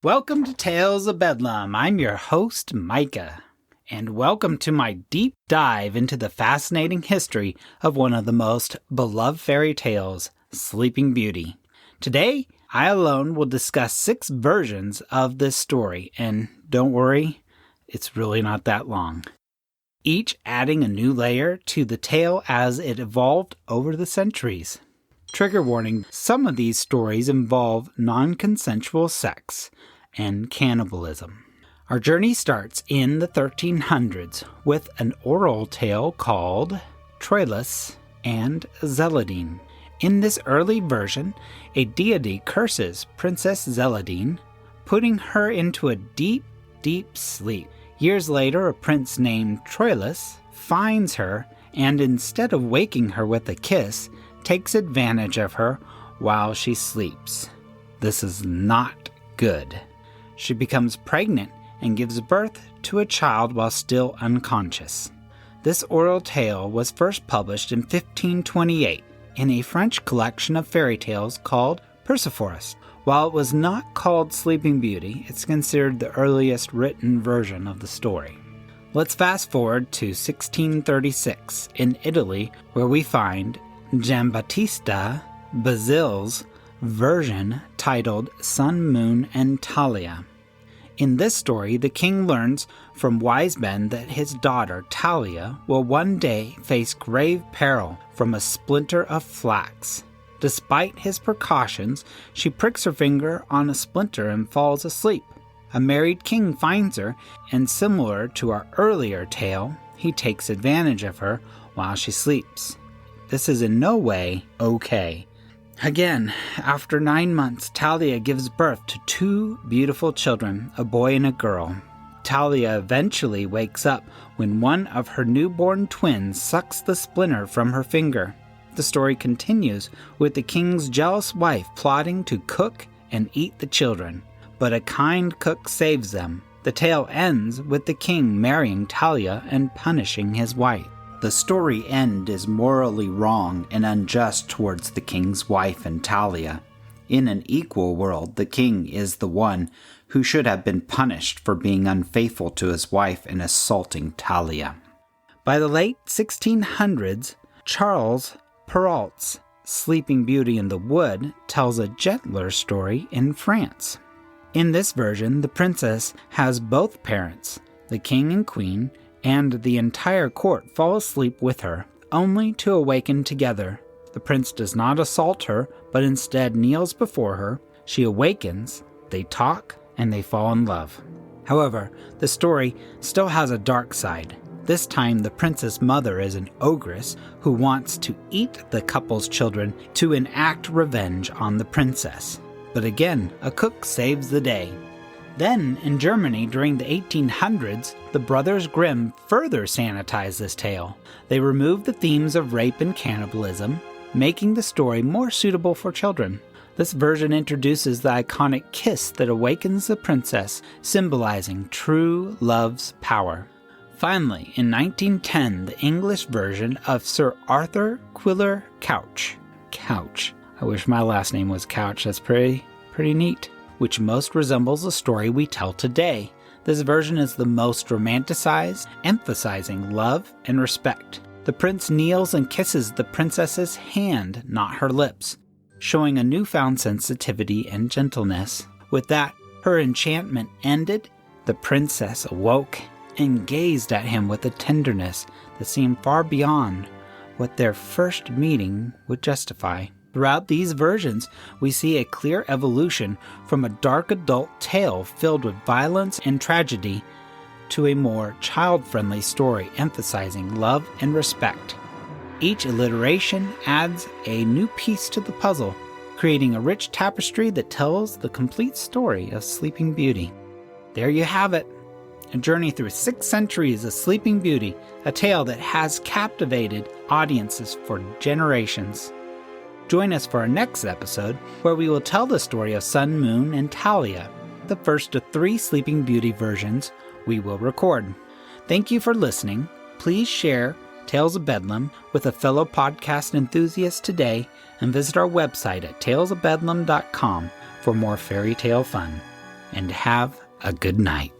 Welcome to Tales of Bedlam. I'm your host, Micah, and welcome to my deep dive into the fascinating history of one of the most beloved fairy tales, Sleeping Beauty. Today, I alone will discuss 6 versions of this story, and don't worry, it's really not that long. Each adding a new layer to the tale as it evolved over the centuries. Trigger warning, some of these stories involve non-consensual sex and cannibalism. Our journey starts in the 1300s with an oral tale called Troy and Zeladine. In this early version, a deity curses Princess Zeladine, putting her into a deep, deep sleep. Years later, a prince named Troilus finds her and instead of waking her with a kiss, takes advantage of her while she sleeps. This is not good. She becomes pregnant and gives birth to a child while still unconscious. This oral tale was first published in 1528 in a French collection of fairy tales called Perrault. While it was not called Sleeping Beauty, it's considered the earliest written version of the story. Let's fast forward to 1636 in Italy, where we find Giambattista Basile's version titled Sun, Moon, and Talia. In this story, the king learns from wise men that his daughter, Talia, will one day face grave peril from a splinter of flax. Despite his precautions, she pricks her finger on a splinter and falls asleep. A married king finds her, and similar to our earlier tale, he takes advantage of her while she sleeps. This is in no way okay. Again, after 9 months, Talia gives birth to 2 beautiful children, a boy and a girl. Talia eventually wakes up when one of her newborn twins sucks the splinter from her finger. The story continues with the king's jealous wife plotting to cook and eat the children, but a kind cook saves them. The tale ends with the king marrying Talia and punishing his wife. The story end is morally wrong and unjust towards the king's wife and Talia. In an equal world, the king is the one who should have been punished for being unfaithful to his wife and assaulting Talia. By the late 1600s, Charles Perrault's Sleeping Beauty in the Wood tells a gentler story in France. In this version, the princess has both parents, the king and queen, and the entire court fall asleep with her, only to awaken together. The prince does not assault her, but instead kneels before her. She awakens, they talk, and they fall in love. However, the story still has a dark side. This time, the prince's mother is an ogress who wants to eat the couple's children to enact revenge on the princess. But again, a cook saves the day. Then, in Germany during the 1800s, the Brothers Grimm further sanitized this tale. They removed the themes of rape and cannibalism, making the story more suitable for children. This version introduces the iconic kiss that awakens the princess, symbolizing true love's power. Finally, in 1910, the English version of Sir Arthur Quiller-Couch. Couch. I wish my last name was Couch. That's pretty neat. Which most resembles the story we tell today. This version is the most romanticized, emphasizing love and respect. The prince kneels and kisses the princess's hand, not her lips, showing a newfound sensitivity and gentleness. With that, her enchantment ended. The princess awoke and gazed at him with a tenderness that seemed far beyond what their first meeting would justify. Throughout these versions, we see a clear evolution from a dark adult tale filled with violence and tragedy to a more child-friendly story emphasizing love and respect. Each alliteration adds a new piece to the puzzle, creating a rich tapestry that tells the complete story of Sleeping Beauty. There you have it, a journey through 6 centuries of Sleeping Beauty, a tale that has captivated audiences for generations. Join us for our next episode, where we will tell the story of Sun, Moon, and Talia, the first of 3 Sleeping Beauty versions we will record. Thank you for listening. Please share Tales of Bedlam with a fellow podcast enthusiast today, and visit our website at talesofbedlam.com for more fairy tale fun. and have a good night.